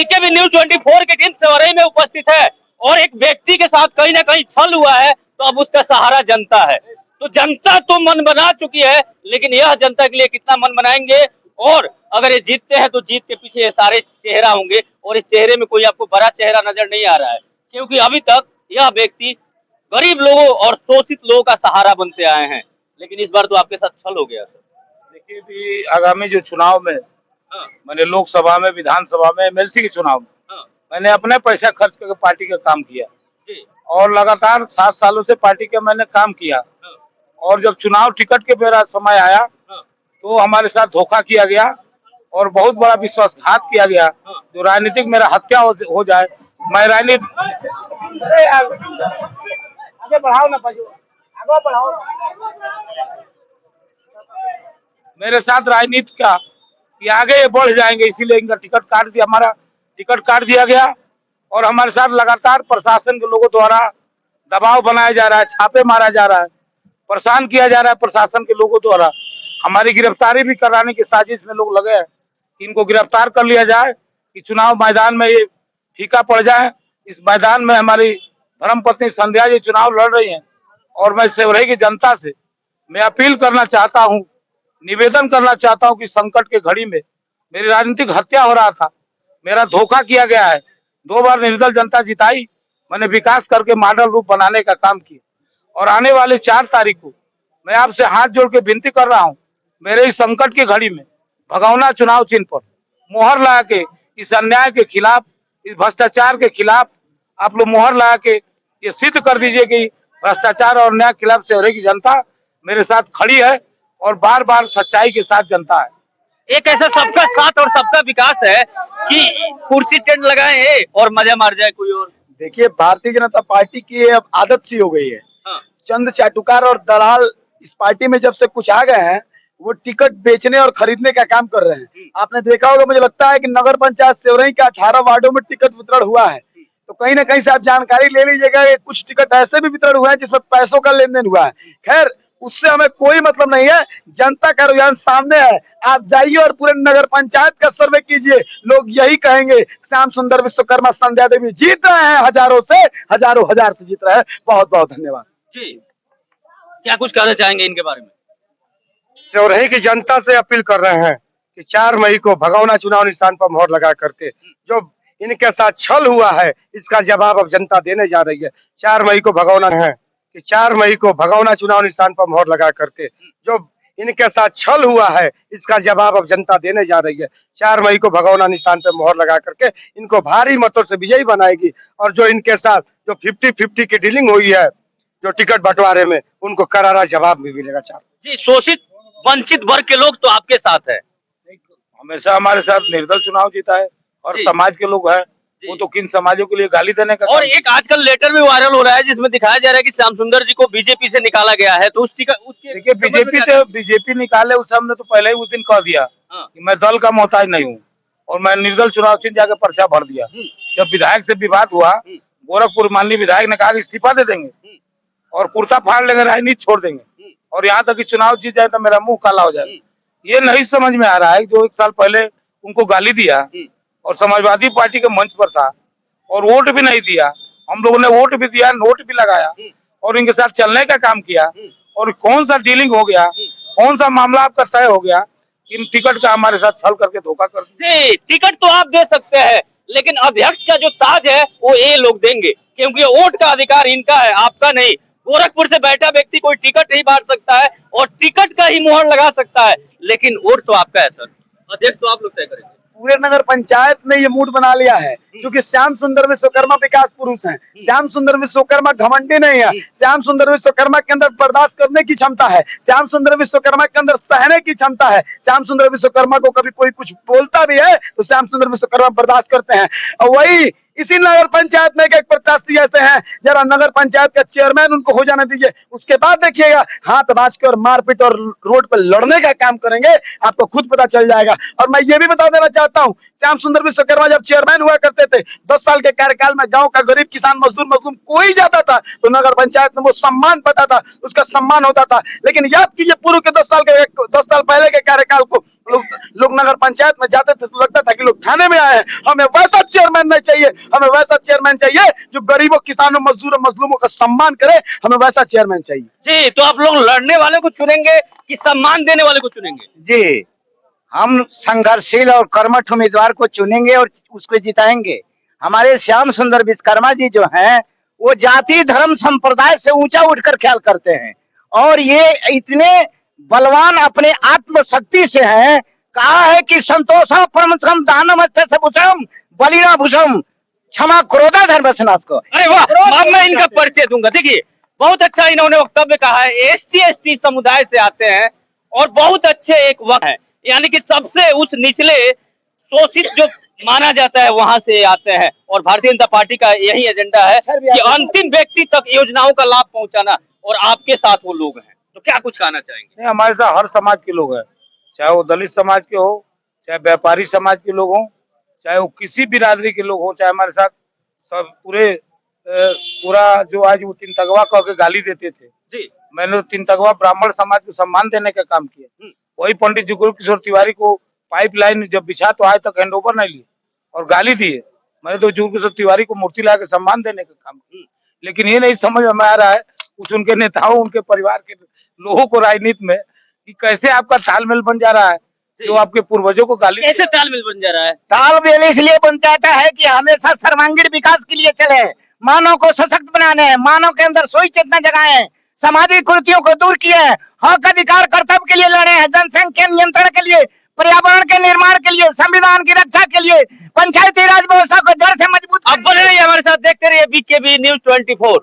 BJP news 24 की team सेवरई में उपस्थित है और एक व्यक्ति के साथ कहीं ना कहीं छल हुआ है, तो अब उसका सहारा जनता है। तो जनता तो मन बना चुकी है, लेकिन यह जनता के लिए कितना मन बनाएंगे, और अगर ये जीतते हैं तो जीत के पीछे ये सारे चेहरा होंगे, और इस चेहरे में कोई आपको बड़ा चेहरा नजर नहीं आ रहा है, क्योंकि अभी तक यह व्यक्ति गरीब लोगों और शोषित लोगों का सहारा बनते आए हैं। लेकिन इस बार तो आपके साथ छल हो गया सर। देखिए भी आगामी जो चुनाव में मैंने लोकसभा में, विधानसभा में, एमएलसी के चुनाव में मैंने अपने पैसा खर्च करके पार्टी का काम किया और लगातार 7 सालों से पार्टी का मैंने काम किया। और जब चुनाव टिकट के मेरा समय आया तो हमारे साथ धोखा किया गया और बहुत बड़ा विश्वासघात किया गया, जो राजनीतिक मेरा हत्या हो जाए। मैं राजनीति आगे बढ़ाओ ना, आगे बढ़ाओ। मेरे साथ राजनीति का कि आगे बढ़ जाएंगे, इसीलिए इनका टिकट काट दिया, हमारा टिकट काट दिया गया। और हमारे साथ लगातार प्रशासन के लोगों द्वारा दबाव बनाया जा रहा है, छापे मारा जा रहा है, परेशान किया जा रहा है प्रशासन के लोगों द्वारा। हमारी गिरफ्तारी भी कराने की साजिश में लोग लगे हैं कि इनको गिरफ्तार कर लिया जाए कि चुनाव मैदान में ये फीका पड़ जाए। इस मैदान में हमारी धर्मपत्नी संध्या जी चुनाव लड़ रही हैं और मैं सेवरई की जनता से मैं अपील करना चाहता हूँ, निवेदन करना चाहता हूँ कि संकट के घड़ी में मेरी राजनीतिक हत्या हो रहा था, मेरा धोखा किया गया है। 2 बार निर्दल जनता जिताई, मैंने विकास करके मॉडल रूप बनाने का काम किया। और आने वाले 4 तारीख को मैं आपसे हाथ जोड़ के विनती कर रहा हूँ, मेरे इस संकट की घड़ी में भगौना चुनाव चिन्ह पर मोहर लगा के इस अन्याय के खिलाफ, इस भ्रष्टाचार के खिलाफ आप लोग मोहर लगा के ये सिद्ध कर दीजिए कि भ्रष्टाचार और अन्याय के खिलाफ सेवरई की जनता मेरे साथ खड़ी है और बार बार सच्चाई के साथ जनता है। एक ऐसा सबका साथ और सबका विकास है कि कुर्सी टेंट लगाए और मजा मार जाए कोई और। देखिए, भारतीय जनता पार्टी की अब आदत सी हो गई है। चंद चाटुकार और दलाल इस पार्टी में जब से कुछ आ गए हैं, वो टिकट बेचने और खरीदने का काम कर रहे हैं। आपने देखा होगा, मुझे लगता है कि नगर पंचायत सेवरई के 18 वार्डों में टिकट वितरण हुआ है। तो कहीं ना कहीं से आप जानकारी ले लीजिएगा, कुछ टिकट ऐसे भी वितरण हुआ है जिसमें पैसों का लेन देन हुआ है। खैर, उससे हमें कोई मतलब नहीं है, जनता का रुझान सामने है। आप जाइए और पूरे नगर पंचायत का सर्वे कीजिए, लोग यही कहेंगे श्याम सुंदर विश्वकर्मा संध्या देवी जीत रहे हैं, हजारों हजार से जीत रहे हैं। बहुत बहुत धन्यवाद जी। क्या कुछ कहना चाहेंगे इनके बारे में? सेवरई की जनता से अपील कर रहे हैं कि 4 मई को भगौना चुनाव निशान पर मोहर लगा करके जो इनके साथ छल हुआ है, इसका जवाब अब जनता देने जा रही है। 4 मई को भगौना है कि 4 मई को भगौना चुनाव निशान पर मोहर लगा करके जो इनके साथ छल हुआ है, इसका जवाब अब जनता देने जा रही है। 4 मई को भगौना निशान पर मोहर लगा करके इनको भारी मतों से विजयी बनाएगी और जो इनके साथ जो 50-50 की डीलिंग हुई है जो टिकट बंटवारे में, उनको करारा जवाब भी मिलेगा। जी, शोषित वंचित वर्ग के लोग तो आपके साथ है, हमेशा हमारे साथ निर्दल चुनाव जीता है और समाज के लोग हैं, वो तो किन समाजों के लिए गाली देने का। और एक आजकल लेटर भी वायरल हो रहा है जिसमें दिखाया जा रहा है कि श्याम सुंदर जी को बीजेपी से निकाला गया है, तो देखिए बीजेपी निकाले उस हमने तो पहले ही उस दिन कह दिया कि मैं दल का मोहताज नहीं हूँ और मैं निर्दल चुनाव चिन्ह जाकर पर्चा भर दिया। जब विधायक से विवाद हुआ, गोरखपुर माननीय विधायक ने कहा कि इस्तीफा दे देंगे और कुर्ता फाड़ लेंगे, राजनीति छोड़ देंगे और यहाँ तक कि चुनाव जीत जाए तो मेरा मुंह काला हो जाए। ये नहीं समझ में आ रहा है जो 1 साल पहले उनको गाली दिया और समाजवादी पार्टी के मंच पर था और वोट भी नहीं दिया, हम लोगों ने वोट भी दिया, नोट भी लगाया और इनके साथ चलने का काम किया। और कौन सा डीलिंग हो गया, कौन सा मामला आपका तय हो गया, इन टिकट का हमारे साथ छल करके धोखा कर दिया। टिकट तो आप दे सकते हैं, लेकिन अध्यक्ष का जो ताज है वो ये लोग देंगे, क्योंकि वोट का अधिकार इनका है, आपका नहीं। गोरखपुर से बैठा व्यक्ति कोई टिकट नहीं बांट सकता है और टिकट का ही मोहर लगा सकता है, लेकिन वोट तो आपका है सर। अध्यक्ष तो आप लोग तय करेंगे। पूरे नगर पंचायत ने ये मूड बना लिया है, क्योंकि श्याम सुंदर विश्वकर्मा विकास पुरुष हैं। श्याम सुंदर विश्वकर्मा घमंडी नहीं है। श्याम सुंदर विश्वकर्मा के अंदर बर्दाश्त करने की क्षमता है। श्याम सुंदर विश्वकर्मा के अंदर सहने की क्षमता है। श्याम सुंदर विश्वकर्मा को कभी कोई कुछ बोलता भी है तो श्याम सुंदर विश्वकर्मा बर्दाश्त करते हैं। और वही इसी नगर पंचायत में एक प्रत्याशी ऐसे हैं, जरा नगर पंचायत का चेयरमैन उनको हो जाने दीजिए, उसके बाद देखिएगा हाथ बाज के और मारपीट और रोड पर लड़ने का काम करेंगे, आपको खुद पता चल जाएगा। और मैं ये भी बता देना चाहता हूँ, श्याम सुंदर विश्वकर्मा जब चेयरमैन हुआ करते थे, 10 साल के कार्यकाल में गांव का गरीब किसान मजदूर मजलूम कोई जाता था तो नगर पंचायत में वो सम्मान पाता था, उसका सम्मान होता था। लेकिन याद कीजिए पूर्व के 10 साल पहले के कार्यकाल को लोग नगर पंचायत में जाते थे तो लगता था कि लोग थाने में आए हैं। हमें वैसा चेयरमैन नहीं चाहिए, हमें वैसा चेयरमैन चाहिए जो गरीबों किसानों मजदूरों मजलूमों का सम्मान करे, हमें वैसा चेयरमैन चाहिए। जी, तो आप लोग लड़ने वाले को चुनेंगे कि सम्मान देने वाले को चुनेंगे? जी, हम संघर्षशील और कर्मठ उम्मीदवार को चुनेंगे और उसको जिताएंगे। हमारे श्याम सुंदर विश्वकर्मा जी जो हैं, वो जाति धर्म संप्रदाय से ऊंचा उठकर ख्याल करते हैं और ये इतने बलवान अपने आत्मशक्ति से हैं। कहा है कि संतोषा परमसम दानम अच्छम बलिना भूषम क्षमा क्रोधा धर्मसनाथ को। अरे वाह, अब मैं इनका परिचय दूंगा। देखिए, बहुत अच्छा इन्होंने वक्तव्य कहा है। SC/ST समुदाय से आते हैं और बहुत अच्छे एक वक्त है, यानी कि सबसे उस निचले शोषित जो माना जाता है वहां से आते हैं। और भारतीय जनता पार्टी का यही एजेंडा है कि अंतिम व्यक्ति तक योजनाओं का लाभ पहुंचाना, और आपके साथ वो लोग हैं, तो क्या कुछ कहना चाहेंगे? हमारे साथ हर समाज के लोग हैं, चाहे वो दलित समाज के हो, चाहे व्यापारी समाज के लोग हों, चाहे वो किसी बिरादरी के लोग हों, चाहे हमारे साथ सब पूरा जो आज वो तीन तगवा कह के गाली देते थे जी, मैंने तीन तगवा ब्राह्मण समाज को सम्मान देने का काम किया। वही पंडित जुगल किशोर तिवारी को पाइपलाइन जब बिछा तो आज तक हैंडओवर नहीं लिए और गाली दिए। मैंने तो जुगल किशोर तिवारी को मूर्ति ला के सम्मान देने का काम किया। लेकिन ये नहीं समझ में आ रहा है कुछ उनके नेताओं उनके परिवार के लोगों को राजनीति में कि कैसे आपका तालमेल बन जा रहा है, जो आपके पूर्वजों को गाली कैसे तालमेल बन जा रहा है? तालमेल इसलिए बन जाता है कि हमेशा सर्वांगीण विकास के लिए चले, मानव को सशक्त बनाने, मानव के अंदर सोई चेतना जगाए, सामाजिक कुरीतियों को दूर किए, हक अधिकार कर्तव्य के लिए लड़े हैं, जनसंख्या नियंत्रण के लिए, पर्यावरण के निर्माण के लिए, संविधान की रक्षा के लिए, पंचायती राज व्यवस्था को जड़ से मजबूत। अब बने रहिए हमारे साथ, देखते रहिए BKB News 24।